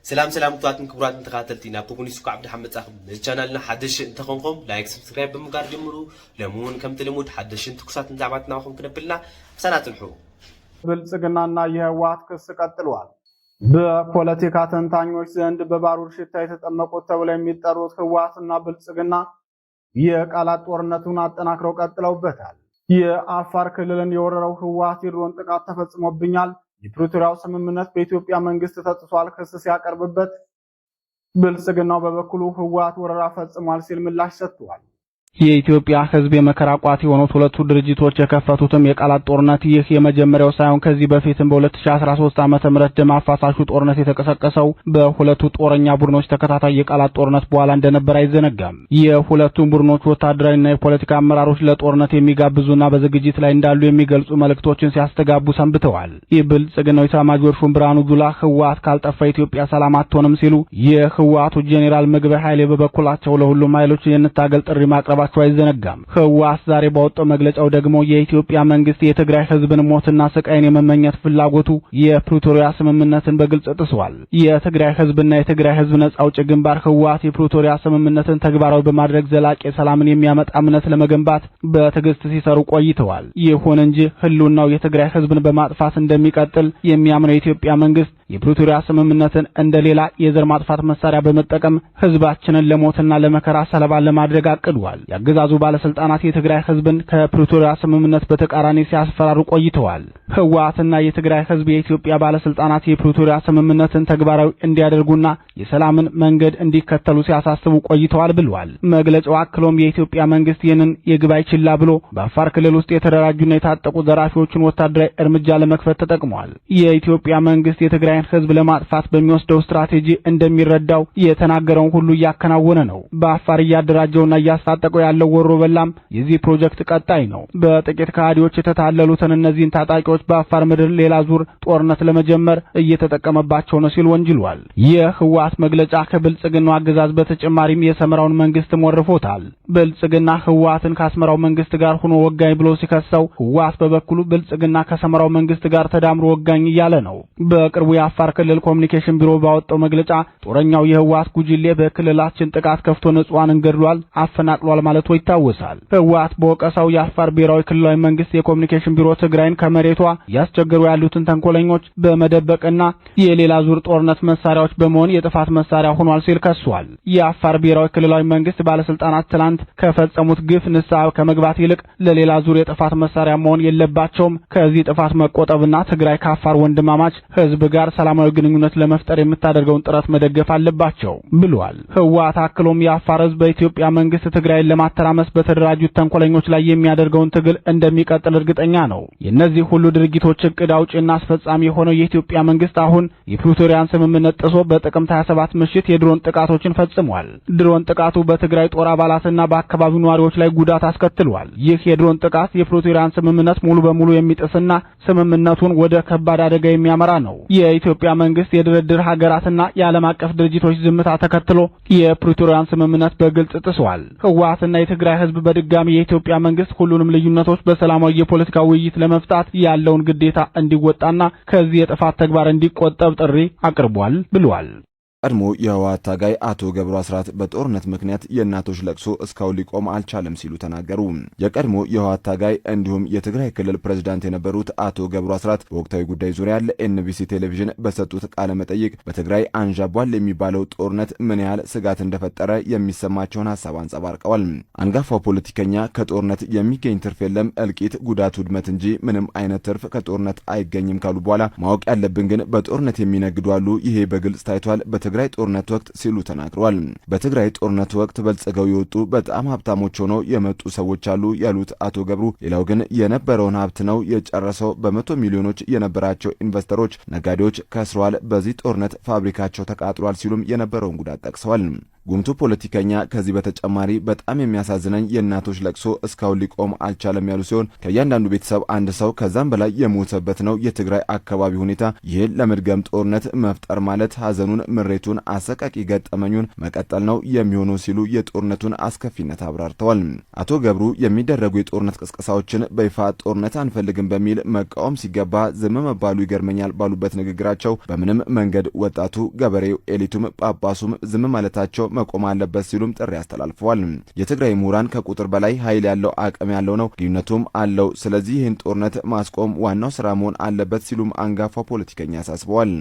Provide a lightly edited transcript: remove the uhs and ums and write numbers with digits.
سلام تواتن كبرات تقاتلتينا بوكوني سوق عبد الحمد صاحب القناه حدش انت خنكم لايك سبسكرايب بمقار جمرو لمون كم تلمود حدش انت كسات نزعباتنا وخم كنبلنا سنات الحو ብልጽግናና የህወሓት ክስ ቀጥሏል። በፖለቲካ ተንታኞች ዘንድ በባሩር ሽታ የተጠመቁት ተብለው የሚጠሩት ህወሓትና ብልጽግና የቃላት ጦርነቱን አጠናክረው ቀጥለውበታል። የአፋር ክልልን የወረረው ህወሓት የድሮን ጥቃት ተፈጽሞብኛል፣ የፕሪቶሪያው ስምምነት በኢትዮጵያ መንግስት ተጥሷል ክስ ሲያቀርብበት፣ ብልጽግናው በበኩሉ ህወሓት ወረራ ፈጽሟል ሲል ምላሽ ሰጥቷል። የኢትዮጵያ ህዝብ የመከራ ቋት የሆኑት ሁለቱ ድርጅቶች የከፈቱትም የቃላት ጦርነት ይህ የመጀመሪያው ሳይሆን ከዚህ በፊትም በ2013 ዓመተ ምህረት ደም አፋሳሹ ጦርነት የተቀሰቀሰው በሁለቱ ጦረኛ ቡድኖች ተከታታይ የቃላት ጦርነት በኋላ እንደነበር አይዘነጋም። የሁለቱም ቡድኖች ወታደራዊና የፖለቲካ አመራሮች ለጦርነት የሚጋብዙና በዝግጅት ላይ እንዳሉ የሚገልጹ መልእክቶችን ሲያስተጋቡ ሰንብተዋል። የብልጽግናው ኤታማዦር ሹም ብርሃኑ ጁላ ህወሓት ካልጠፋ ኢትዮጵያ ሰላም አትሆንም ሲሉ፣ የህወሓቱ ጄኔራል ምግበይ ኃይሌ በበኩላቸው ለሁሉም ኃይሎች የንታገል ጥሪ ማቅረብ አይዘነጋም። ህወሓት ዛሬ ባወጣው መግለጫው ደግሞ የኢትዮጵያ መንግስት የትግራይ ህዝብን ሞትና ስቃይን የመመኘት ፍላጎቱ የፕሪቶሪያ ስምምነትን በግልጽ ጥሷል። የትግራይ ህዝብና የትግራይ ህዝብ ነጻ አውጪ ግንባር ህወሓት የፕሪቶሪያ ስምምነትን ተግባራዊ በማድረግ ዘላቂ ሰላምን የሚያመጣ እምነት ለመገንባት በትዕግስት ሲሰሩ ቆይተዋል። ይሁን እንጂ ህልውናው የትግራይ ህዝብን በማጥፋት እንደሚቀጥል የሚያምነው የኢትዮጵያ መንግስት የፕሪቶሪያ ስምምነትን እንደሌላ የዘር ማጥፋት መሳሪያ በመጠቀም ህዝባችንን ለሞትና ለመከራ ሰለባ ለማድረግ አቅዷል። ያገዛዙ ባለስልጣናት የትግራይ ህዝብን ከፕሪቶሪያ ስምምነት በተቃራኒ ሲያስፈራሩ ቆይተዋል። ህወሓትና የትግራይ ህዝብ የኢትዮጵያ ባለስልጣናት የፕሪቶሪያ ስምምነትን ተግባራዊ እንዲያደርጉና የሰላምን መንገድ እንዲከተሉ ሲያሳስቡ ቆይተዋል ብለዋል። መግለጫው አክሎም የኢትዮጵያ መንግስት ይህንን የግባይ ችላ ብሎ በአፋር ክልል ውስጥ የተደራጁና የታጠቁ ዘራፊዎችን ወታደራዊ እርምጃ ለመክፈት ተጠቅሟል። የኢትዮጵያ መንግስት የትግራይ ህዝብ ለማጥፋት በሚወስደው ስትራቴጂ እንደሚረዳው የተናገረውን ሁሉ እያከናወነ ነው። በአፋር እያደራጀውና እያስታጠቀው ያለው ወሮ በላም የዚህ ፕሮጀክት ቀጣይ ነው። በጥቂት ከሃዲዎች የተታለሉትን እነዚህን ታጣቂዎች በአፋር ምድር ሌላ ዙር ጦርነት ለመጀመር እየተጠቀመባቸው ነው ሲል ወንጅሏል። የህወሓት መግለጫ ከብልጽግናው አገዛዝ በተጨማሪም የሰመራውን መንግስት ወርፎታል። ብልጽግና ህወሓትን ከአስመራው መንግስት ጋር ሆኖ ወጋኝ ብሎ ሲከሰው፣ ህወሓት በበኩሉ ብልጽግና ከሰመራው መንግስት ጋር ተዳምሮ ወጋኝ እያለ ነው። በቅርቡ የአፋር ክልል ኮሙኒኬሽን ቢሮ ባወጣው መግለጫ ጦረኛው የህወሓት ጉጅሌ በክልላችን ጥቃት ከፍቶ ንጹሃንን ገድሏል፣ አፈናቅሏል ማለቱ ይታወሳል። ህወሓት በወቀሳው የአፋር ብሔራዊ ክልላዊ መንግስት የኮሙኒኬሽን ቢሮ ትግራይን ከመሬቷ ያስቸገሩ ያሉትን ተንኮለኞች በመደበቅና የሌላ ዙር ጦርነት መሳሪያዎች በመሆን የጥፋት መሳሪያ ሆኗል ሲል ከሷል። የአፋር ብሔራዊ ክልላዊ መንግስት ባለስልጣናት ትላንት ከፈጸሙት ግፍ ንስሐ ከመግባት ይልቅ ለሌላ ዙር የጥፋት መሳሪያ መሆን የለባቸውም፣ ከዚህ ጥፋት መቆጠብና ትግራይ ከአፋር ወንድማማች ህዝብ ጋር ሰላማዊ ግንኙነት ለመፍጠር የምታደርገውን ጥረት መደገፍ አለባቸው ብሏል። ህወሓት አክሎም የአፋር ህዝብ በኢትዮጵያ መንግስት ትግራይን ለማተራመስ በተደራጁት ተንኮለኞች ላይ የሚያደርገውን ትግል እንደሚቀጥል እርግጠኛ ነው። የእነዚህ ሁሉ ድርጊቶች እቅድ አውጪና አስፈጻሚ የሆነው የኢትዮጵያ መንግስት አሁን የፕሪቶሪያን ስምምነት ጥሶ በጥቅምት 27 ምሽት የድሮን ጥቃቶችን ፈጽሟል። ድሮን ጥቃቱ በትግራይ ጦር አባላትና በአካባቢው ነዋሪዎች ላይ ጉዳት አስከትሏል። ይህ የድሮን ጥቃት የፕሪቶሪያን ስምምነት ሙሉ በሙሉ የሚጥስና ስምምነቱን ወደ ከባድ አደጋ የሚያመራ ነው። የኢትዮጵያ መንግስት የድርድር ሀገራትና የዓለም አቀፍ ድርጅቶች ዝምታ ተከትሎ የፕሪቶሪያን ስምምነት በግልጽ ጥሷል። ህወሓትና የትግራይ ህዝብ በድጋሚ የኢትዮጵያ መንግስት ሁሉንም ልዩነቶች በሰላማዊ የፖለቲካ ውይይት ለመፍታት ያለውን ግዴታ እንዲወጣና ከዚህ የጥፋት ተግባር እንዲቆጠብ ጥሪ አቅርቧል ብሏል። ቀድሞ የህወሓት ታጋይ አቶ ገብሩ አስራት በጦርነት ምክንያት የእናቶች ለቅሶ እስካሁን ሊቆም አልቻለም ሲሉ ተናገሩ። የቀድሞ የህወሓት ታጋይ እንዲሁም የትግራይ ክልል ፕሬዝዳንት የነበሩት አቶ ገብሩ አስራት በወቅታዊ ጉዳይ ዙሪያ ለኤንቢሲ ቴሌቪዥን በሰጡት ቃለ መጠይቅ በትግራይ አንዣቧል የሚባለው ጦርነት ምን ያህል ስጋት እንደፈጠረ የሚሰማቸውን ሐሳብ አንጸባርቀዋል። አንጋፋው ፖለቲከኛ ከጦርነት የሚገኝ ትርፍ የለም፣ እልቂት፣ ጉዳት፣ ውድመት እንጂ ምንም አይነት ትርፍ ከጦርነት አይገኝም ካሉ በኋላ ማወቅ ያለብን ግን በጦርነት የሚነግዱ አሉ፣ ይሄ በግልጽ ታይቷል በትግራይ ጦርነት ወቅት ሲሉ ተናግረዋል። በትግራይ ጦርነት ወቅት በልጽገው የወጡ በጣም ሀብታሞች ሆነው የመጡ ሰዎች አሉ ያሉት አቶ ገብሩ ሌላው ግን የነበረውን ሀብት ነው የጨረሰው። በመቶ ሚሊዮኖች የነበራቸው ኢንቨስተሮች፣ ነጋዴዎች ከስረዋል። በዚህ ጦርነት ፋብሪካቸው ተቃጥሏል ሲሉም የነበረውን ጉዳት ጠቅሰዋል። ጉምቱ ፖለቲከኛ ከዚህ በተጨማሪ በጣም የሚያሳዝነኝ የእናቶች ለቅሶ እስካሁን ሊቆም አልቻለም ያሉ ሲሆን ከእያንዳንዱ ቤተሰብ አንድ ሰው ከዛም በላይ የሞተበት ነው የትግራይ አካባቢ ሁኔታ። ይህን ለመድገም ጦርነት መፍጠር ማለት ሀዘኑን፣ ምሬቱን፣ አሰቃቂ ገጠመኙን መቀጠል ነው የሚሆነው ሲሉ የጦርነቱን አስከፊነት አብራርተዋል። አቶ ገብሩ የሚደረጉ የጦርነት ቅስቀሳዎችን በይፋ ጦርነት አንፈልግም በሚል መቃወም ሲገባ ዝም መባሉ ይገርመኛል ባሉበት ንግግራቸው በምንም መንገድ ወጣቱ፣ ገበሬው፣ ኤሊቱም ጳጳሱም ዝም ማለታቸው መቆም አለበት ሲሉም ጥሪ አስተላልፈዋል። የትግራይ ምሁራን ከቁጥር በላይ ኃይል ያለው አቅም ያለው ነው፣ ልዩነቱም አለው። ስለዚህ ይህን ጦርነት ማስቆም ዋናው ስራ መሆን አለበት ሲሉም አንጋፋው ፖለቲከኛ አሳስበዋል።